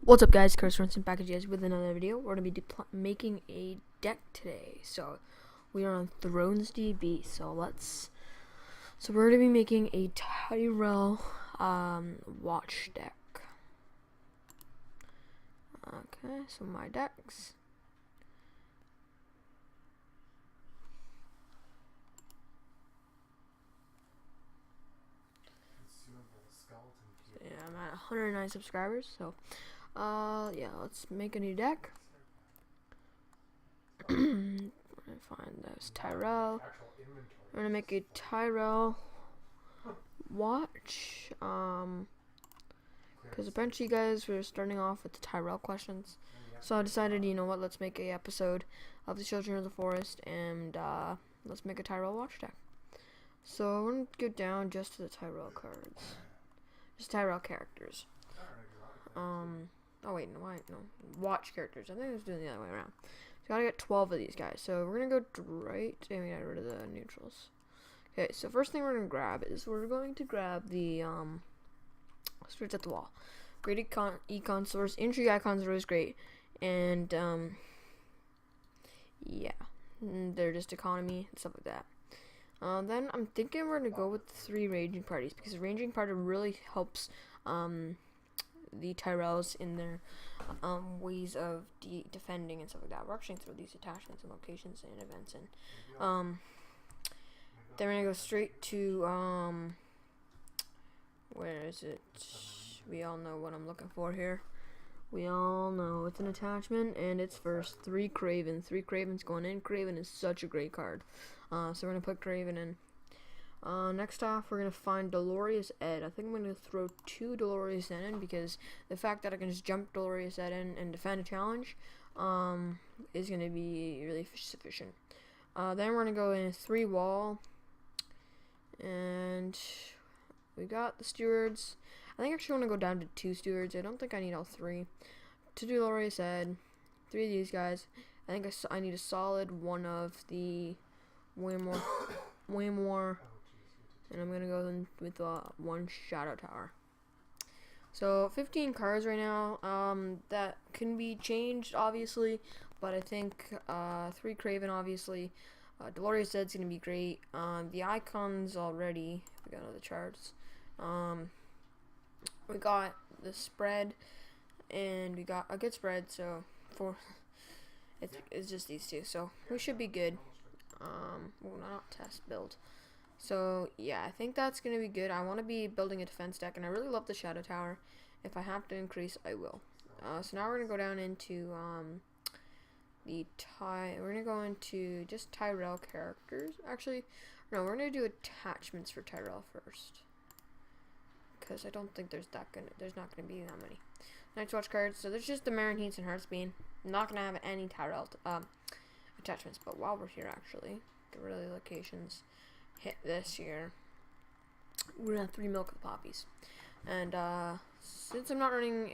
What's up, guys? Sorensen back at you guys with another video. We're gonna be making a deck today. So we are on Thrones DB. So we're gonna be making a Tyrell watch deck. Okay, so my decks. Yeah, I'm at 109 subscribers. So yeah, let's make a new deck. We're gonna find this Tyrell. We're gonna make a Tyrell watch. Because eventually, guys, we're starting off with the Tyrell questions. So I decided, you know what, let's make a episode of the Children of the Forest, and let's make a Tyrell watch deck. So we're gonna go down just to the Tyrell cards, just Tyrell characters. Oh wait, no, watch characters. I think I was doing the other way around. So gotta get 12 of these guys. So we're gonna go right, and we got rid of the neutrals. Okay, so first thing we're gonna grab is we're going to grab the Spirits at the Wall. Great econ source. Intrigue icons are always great, and yeah, they're just economy and stuff like that. Then I'm thinking we're gonna go with 3 ranging parties, because the ranging party really helps the Tyrells in their ways of defending and stuff like that. We're actually gonna throw these attachments and locations and events in. Then we're gonna go straight to where is it? We all know what I'm looking for here. We all know it's an attachment, and it's first 3 Craven. 3 Craven's going in. Craven is such a great card. So we're gonna put Craven in. Next off, we're gonna find Dolorious Ed. I think I'm gonna throw 2 Dolorious Ed in, because the fact that I can just jump Dolorious Ed in and defend a challenge is gonna be really sufficient. Then we're gonna go in 3 Wall, and we got the Stewards. I think I actually want to go down to 2 Stewards. I don't think I need all 3. 2 Dolorious Ed, 3 of these guys. I think I need a solid 1 of the way more, and I'm gonna go in with 1 Shadow Tower. So 15 cards right now. That can be changed, obviously, but I think 3 Craven, obviously. Dolorious Ed's gonna be great. The icons already. We got all the charts. We got the spread, and we got a good spread. So it's just these 2. So we should be good. Well, not test build. So yeah, I think that's gonna be good. I want to be building a defense deck, and I really love the Shadow Tower. If I have to increase, I will. So now we're gonna go down into we're gonna go into just Tyrell characters. Actually, no, we're gonna do attachments for Tyrell first, because I don't think there's not gonna be that many Night's Watch cards. So there's just the Marin Heats and Heartsbeam. I'm not gonna have any Tyrell attachments. But while we're here, actually, get rid of the locations. Hit this here. We're gonna have 3 Milk of the Poppies, and since I'm not running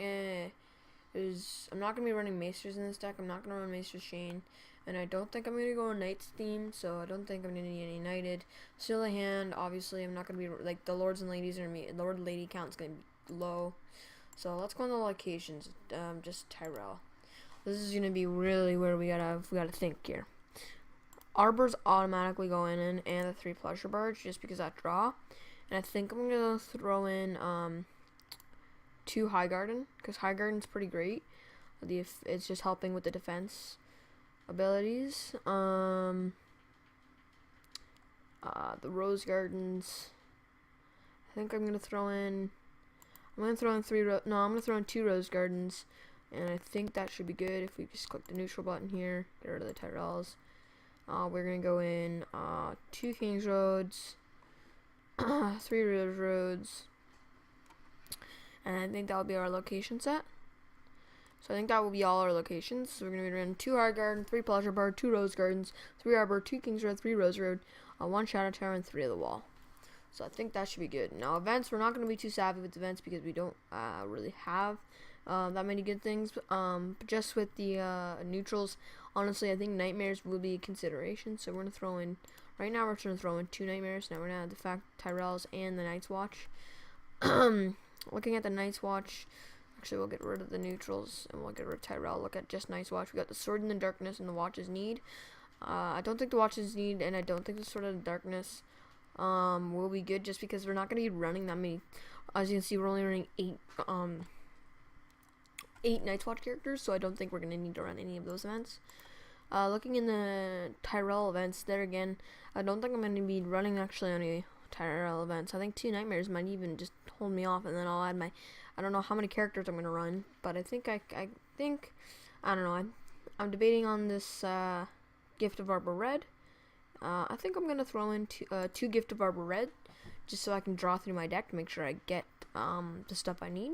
I'm not gonna be running Maesters in this deck. I'm not gonna run Maester's Chain, and I don't think I'm gonna go on Knights theme. So I don't think I'm gonna need any Knighted. Still a hand. Obviously, I'm not gonna be like the Lords and Ladies are me. Lord Lady count's gonna be low. So let's go on the locations. Just Tyrell. This is gonna be really where we gotta think here. Arbors automatically going in, and the 3 Pleasure Barge, just because that draw. And I think I'm gonna throw in 2 Highgarden, because Highgarden's pretty great. It's just helping with the defense abilities. The Rose Gardens. I think I'm gonna throw in. I'm gonna throw in 2 Rose Gardens, and I think that should be good if we just click the neutral button here. Get rid of the Tyrells. We're gonna go in 2 Kings Roads, 3 Rose Roads, and I think that will be our location set. So I think that will be all our locations. So we're gonna be running 2 Hard Garden, 3 Pleasure Bar, 2 Rose Gardens, 3 Arbor, 2 Kings Road, 3 Rose Road, 1 Shadow Tower, and 3 of the Wall. So I think that should be good. Now events, we're not gonna be too savvy with events, because we don't really have that many good things. But just with the neutrals, honestly, I think Nightmares will be a consideration. So we're gonna throw in. Right now, we're trying to throw in 2 Nightmares. Now we're gonna have the fact Tyrells and the Night's Watch. Looking at the Night's Watch, Actually, we'll get rid of the neutrals and we'll get rid of Tyrell. Look at just nice watch. We got the Sword in the Darkness and the Watches Need. I don't think the Watches Need, and I don't think the Sword in the Darkness will be good, just because we're not going to be running that many. As you can see, we're only running 8 Night's Watch characters, so I don't think we're going to need to run any of those events. Looking in the Tyrell events, there again, I don't think I'm going to be running actually any Tyrell events. I think 2 Nightmares might even just hold me off, and then I'll add my, I don't know how many characters I'm going to run, but I think I don't know, I'm debating on this Gift of Arbor Red. I think I'm going to throw in 2 Gift of Arbor Red, just so I can draw through my deck to make sure I get the stuff I need.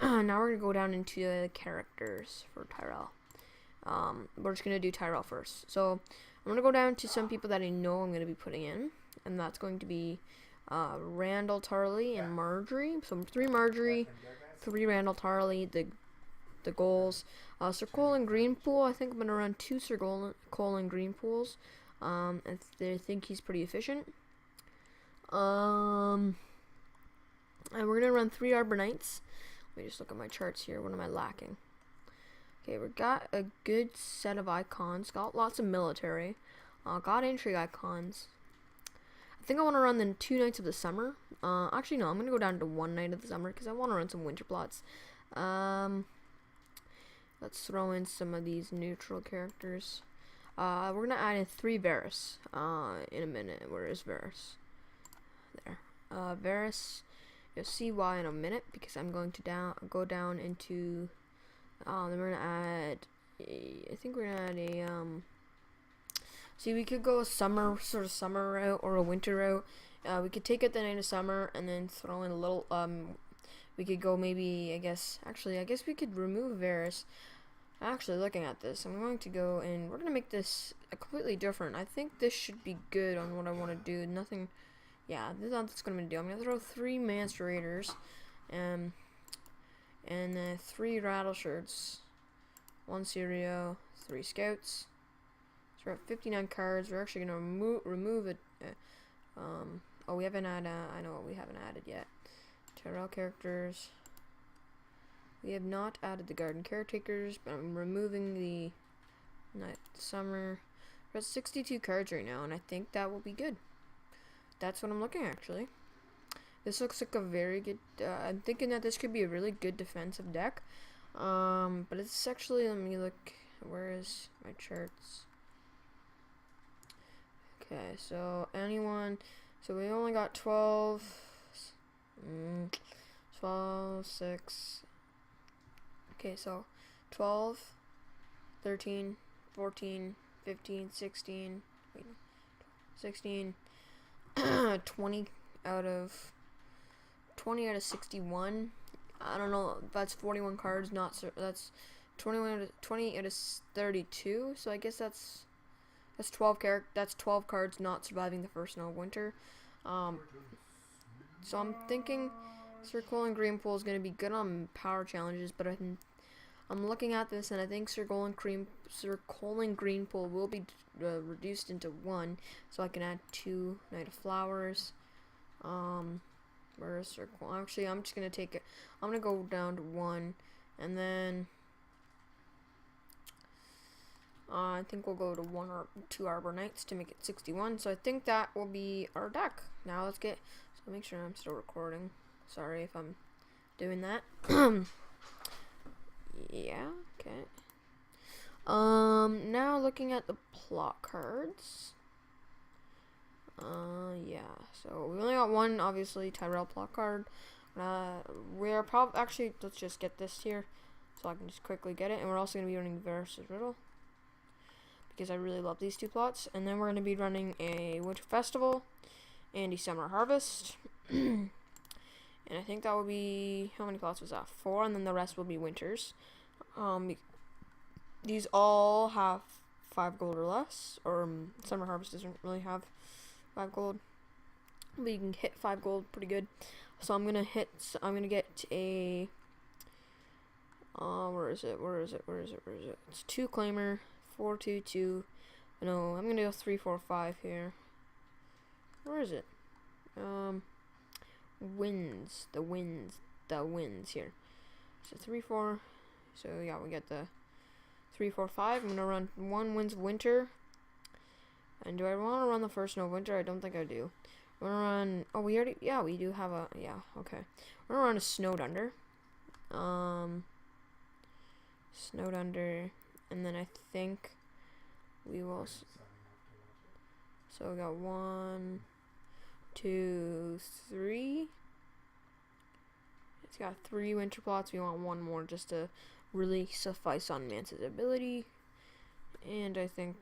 Now we're going to go down into the characters for Tyrell. We're just going to do Tyrell first. So I'm going to go down to some people that I know I'm going to be putting in, and that's going to be Randall, Tarley, and Marjorie. So 3 Marjorie, 3 Randall, Tarley, the goals. Sir Colin Greenpool, I think I'm going to run 2 Sir Colin Greenpools. I think he's pretty efficient. And we're going to run 3 Arbor Knights. Let me just look at my charts here. What am I lacking? Okay, we got a good set of icons. Got lots of military. Got intrigue icons. I think I want to run the 2 Nights of the Summer. Actually, no. I'm going to go down to 1 Night of the Summer because I want to run some winter plots. Let's throw in some of these neutral characters. We're going to add in 3 Varys in a minute. Where is Varys? There. Varys... You'll see why in a minute, because I'm going to go down into, then we're going to add, I think we're going to add a, see, we could go a summer route or a winter route. We could take it the night of summer and then throw in a little, we could go maybe, I guess we could remove Varys. Actually, looking at this, I'm going to go and we're going to make this completely different. I think this should be good on what I want to do. Nothing... Yeah, this is what it's going to do. I'm going to throw 3 Master Raiders, and 3 Rattle Shirts, 1 Sirio, 3 Scouts. So we're at 59 cards. We're actually going to remove it. Oh, we haven't added, I know what we haven't added yet. Tyrell characters. We have not added the Garden Caretakers, but I'm removing the Summer. We're at 62 cards right now, and I think that will be good. That's what I'm looking at, actually. This looks like a very good, I'm thinking that this could be a really good defensive deck. But it's actually, let me look, where is my charts? Okay, so so we only got 12, 6. Okay, so 12, 13, 14, 15, 16, 16, 20 out of 61. I don't know. That's 41 cards. That's 20 out of 32. So I guess that's 12 That's 12 cards not surviving the first snow of winter. So I'm thinking Sir Colin Greenpool is going to be good on power challenges, but I'm looking at this and I think Sir Colin Greenpool will be reduced into 1, so I can add 2 Night of Flowers. Where is Sir Colin? Actually, I'm just gonna take it. I'm gonna go down to 1, and then I think we'll go to 1 or 2 Arbor Knights to make it 61. So I think that will be our deck. Now let's get. So make sure I'm still recording. Sorry if I'm doing that. Yeah. Okay. Now looking at the plot cards. Yeah, so we only got 1, obviously, Tyrell plot card. We're probably, actually, let's just get this here, so I can just quickly get it, and we're also going to be running Versus Riddle, because I really love these 2 plots, and then we're going to be running a Winter Festival, and a Summer Harvest, and I think that will be, how many plots was that? 4, and then the rest will be Winters. These all have 5 gold or less, or Summer Harvest doesn't really have 5 gold, but you can hit 5 gold pretty good. So I'm gonna get a, where is it? It's 2 Claimer, 4, 2, 2. No, I'm gonna go 3, 4, 5 here. Where is it? The winds here. So 3, 4. So yeah, we get the 3, 4, 5. I'm gonna run 1 Winds of Winter. And do I want to run the first Snow of Winter? I don't think I do. We're gonna run. Oh, we already. Yeah, we do have a. Yeah, okay. We're gonna run a Snowed Under. Snowed Under, and then I think we will. So we got 1, 2, 3. It's got 3 winter plots. We want 1 more just to really suffice on Mance's ability. And I think.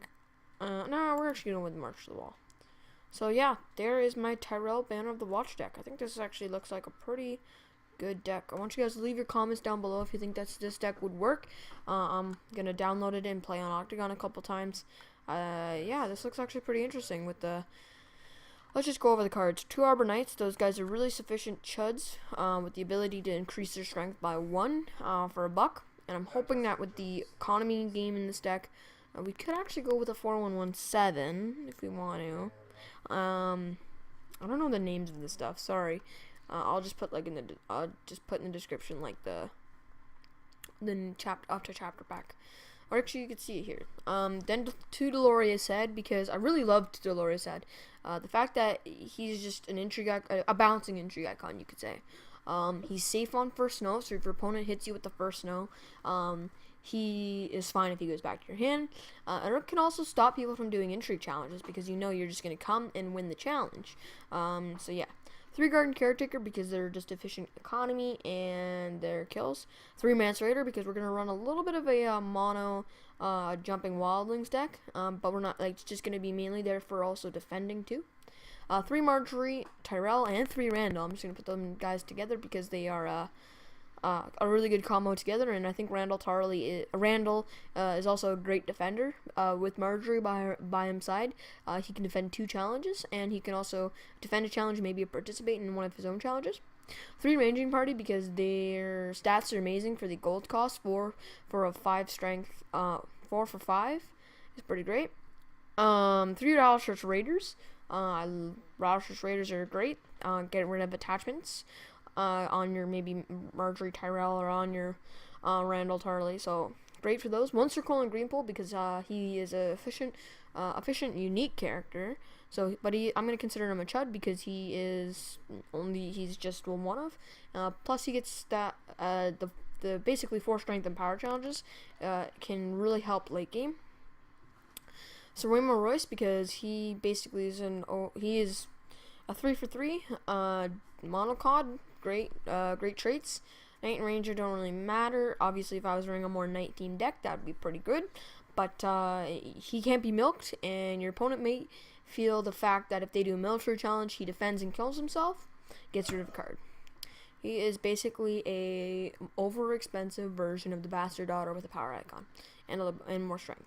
No, we're actually going with March to the Wall. So yeah, there is my Tyrell Banner of the Watch deck. I think this actually looks like a pretty good deck. I want you guys to leave your comments down below if you think this deck would work. I'm going to download it and play on Octagon a couple times. Yeah, this looks actually pretty interesting with the... Let's just go over the cards. 2 Arbor Knights. Those guys are really sufficient chuds with the ability to increase their strength by 1 for $1. And I'm hoping that with the economy game in this deck, we could actually go with a 4117 if we want to. I don't know the names of the stuff. Sorry. I'll just put like in the in the description like the chapter pack. Or actually, you can see it here. Then to Deloria's Head, because I really loved Deloria's Head. The fact that he's just an intrigue, a bouncing intrigue icon, you could say. He's safe on first snow, so if your opponent hits you with the first snow, he is fine if he goes back to your hand. And it can also stop people from doing intrigue challenges because you know you're just going to come and win the challenge. So yeah. 3 Garden Caretaker because they're just efficient economy and their kills. 3 Mance Raider because we're going to run a little bit of a mono jumping wildlings deck. But we're not, like, it's just going to be mainly there for also defending too. 3 Marjorie, Tyrell, and 3 Randall. I'm just going to put them guys together because they are a really good combo together, and I think Randall is also a great defender. With Marjorie by his side, he can defend 2 challenges, and he can also defend a challenge, maybe participate in one of his own challenges. 3 Ranging Party because their stats are amazing for the gold cost. 4 for a 5 strength, 4 for 5 is pretty great. 3 Rattleshurch Raiders. Rattleshurch Raiders are great. Get rid of attachments. On your maybe Marjorie Tyrell or on your Randall Tarley. So great for those. 1 Circle and Greenpool because he is a efficient, unique character. So, but I'm gonna consider him a chud because he's just one of. Plus he gets that the basically 4 strength and power challenges can really help late game. So Raymond Royce because he basically is he is a 3 for 3 monocod. Great traits. Knight and Ranger don't really matter. Obviously, if I was running a more Knight themed deck, that would be pretty good. But he can't be milked, and your opponent may feel the fact that if they do a military challenge, he defends and kills himself, gets rid of a card. He is basically a overexpensive version of the Bastard Daughter with a power icon and more strength.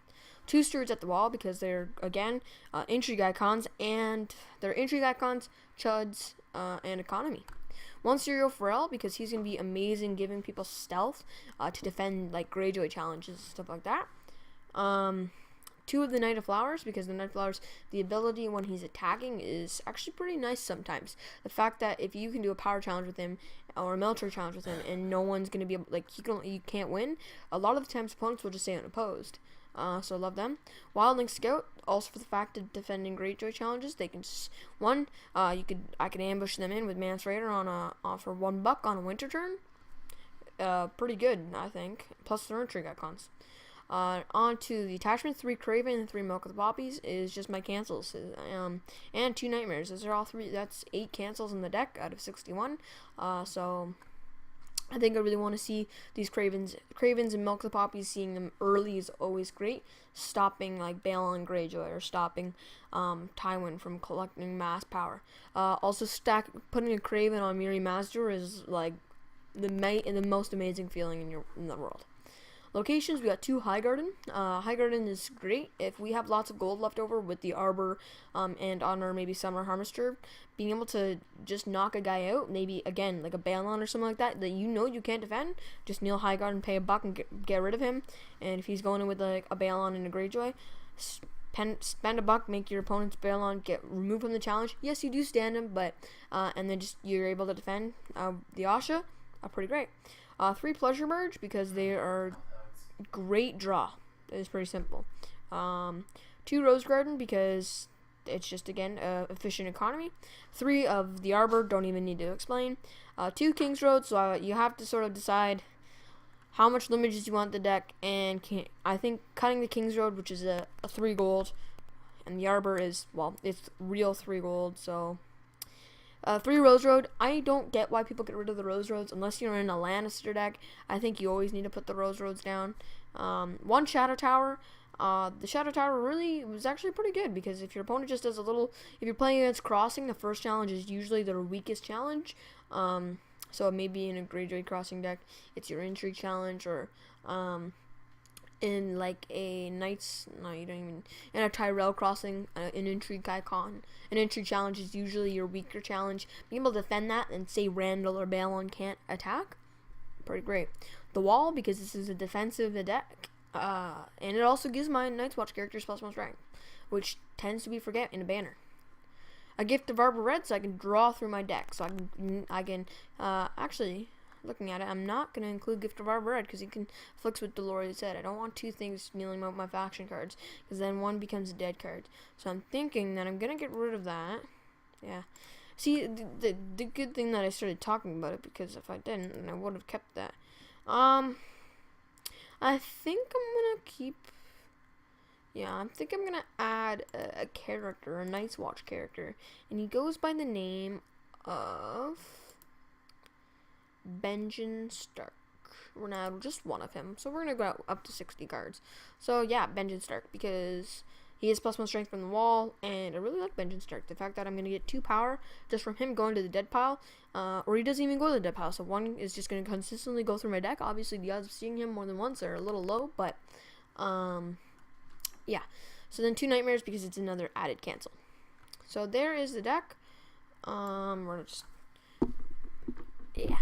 2 Stewards at the Wall because they're again intrigue icons, and they're intrigue icons, chuds, and economy. 1 Serial Pharrell because he's going to be amazing giving people stealth to defend like Greyjoy challenges and stuff like that. 2 of the Knight of Flowers because the Knight of Flowers, the ability when he's attacking is actually pretty nice sometimes. The fact that if you can do a power challenge with him or a military challenge with him and no one's going to be able, like you can't win, a lot of the times opponents will just stay unopposed. So I love them. Wildling Scout, also for the fact of defending Greyjoy challenges, they can just I could ambush them in with Mance Raider for $1 on a winter turn. Pretty good, I think. Plus their intrigue icons. On to the attachments. 3 Craven and 3 Milk of the Poppies is just my cancels. And 2 Nightmares. Those are all 3. That's 8 cancels in the deck out of 61. So I think I really want to see these Cravens and Milk of the Poppies. Seeing them early is always great. Stopping like Balon Greyjoy or stopping Tywin from collecting mass power. Also putting a Craven on Miri Mazdur is like the most amazing feeling in the world. Locations, we got 2 Highgarden. Highgarden is great if we have lots of gold left over with the Arbor and on our maybe Summer Harvester. Being able to just knock a guy out, maybe again like a Balon or something like that you know you can't defend, just kneel Highgarden, pay $1 and get rid of him. And if he's going in with like a Balon and a Greyjoy, spend $1, make your opponent's Balon get removed from the challenge. Yes, you do stand him, but and then just you're able to defend the Asha. Pretty great. 3 pleasure merge because they are great draw. It's pretty simple. 2 rose garden because it's just, again, efficient economy. 3 of the arbor, don't even need to explain. 2 king's road, so you have to sort of decide how much limages you want the deck, and I think cutting the king's road, which is a 3 gold, and the arbor is, well, it's real 3 gold, so 3 rose road. I don't get why people get rid of the rose roads unless you're in a Lannister deck. I think you always need to put the rose roads down. 1 shadow tower. The shadow tower really was actually pretty good because if your opponent just does a little, if you're playing against crossing, the first challenge is usually their weakest challenge. So maybe in a Greyjoy crossing deck, it's your intrigue challenge, or in like a Knights, no, you don't even, in a Tyrell crossing, an intrigue icon, an intrigue challenge is usually your weaker challenge. Being able to defend that and say Randall or Balon can't attack, pretty great. The wall, because this is a defensive deck, and it also gives my Night's Watch characters +1 strength, which tends to be forget in a banner. A gift of Arbor Red, so I can draw through my deck. So I can actually, looking at it, I'm not going to include Gift of Arbor Red because he conflicts with Dolores' Head. I don't want 2 things dealing with my faction cards because then one becomes a dead card. So I'm thinking that I'm going to get rid of that. Yeah. See, the good thing that I started talking about it, because if I didn't, then I would have kept that. I think I'm going to keep... Yeah, I think I'm going to add a character, a Night's Watch character. And he goes by the name of Benjen Stark. We're now just one of him. So we're going to go up to 60 cards. So yeah, Benjen Stark, because he has +1 strength from the wall. And I really like Benjen Stark. The fact that I'm going to get 2 power just from him going to the dead pile. Or he doesn't even go to the dead pile. So one is just going to consistently go through my deck. Obviously, the odds of seeing him more than once are a little low. But, yeah, so then 2 nightmares because it's another added cancel. So there is the deck. We're just, yeah,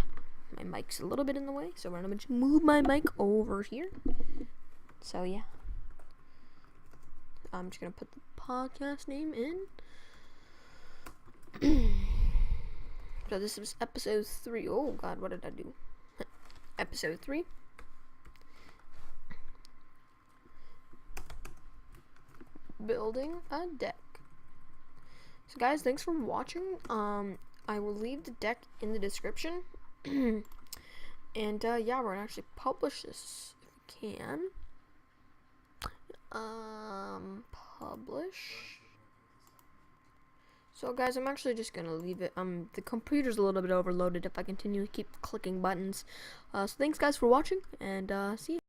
my mic's a little bit in the way, so we're gonna just move my mic over here. So yeah, I'm just gonna put the podcast name in. So this is episode 3. Oh God, what did I do? Episode 3. Building a deck. So guys, thanks for watching. I will leave the deck in the description. And yeah, we're gonna actually publish this if we can. Publish. So guys, I'm actually just gonna leave it. The computer's a little bit overloaded if I continue to keep clicking buttons. So thanks guys for watching, and see you.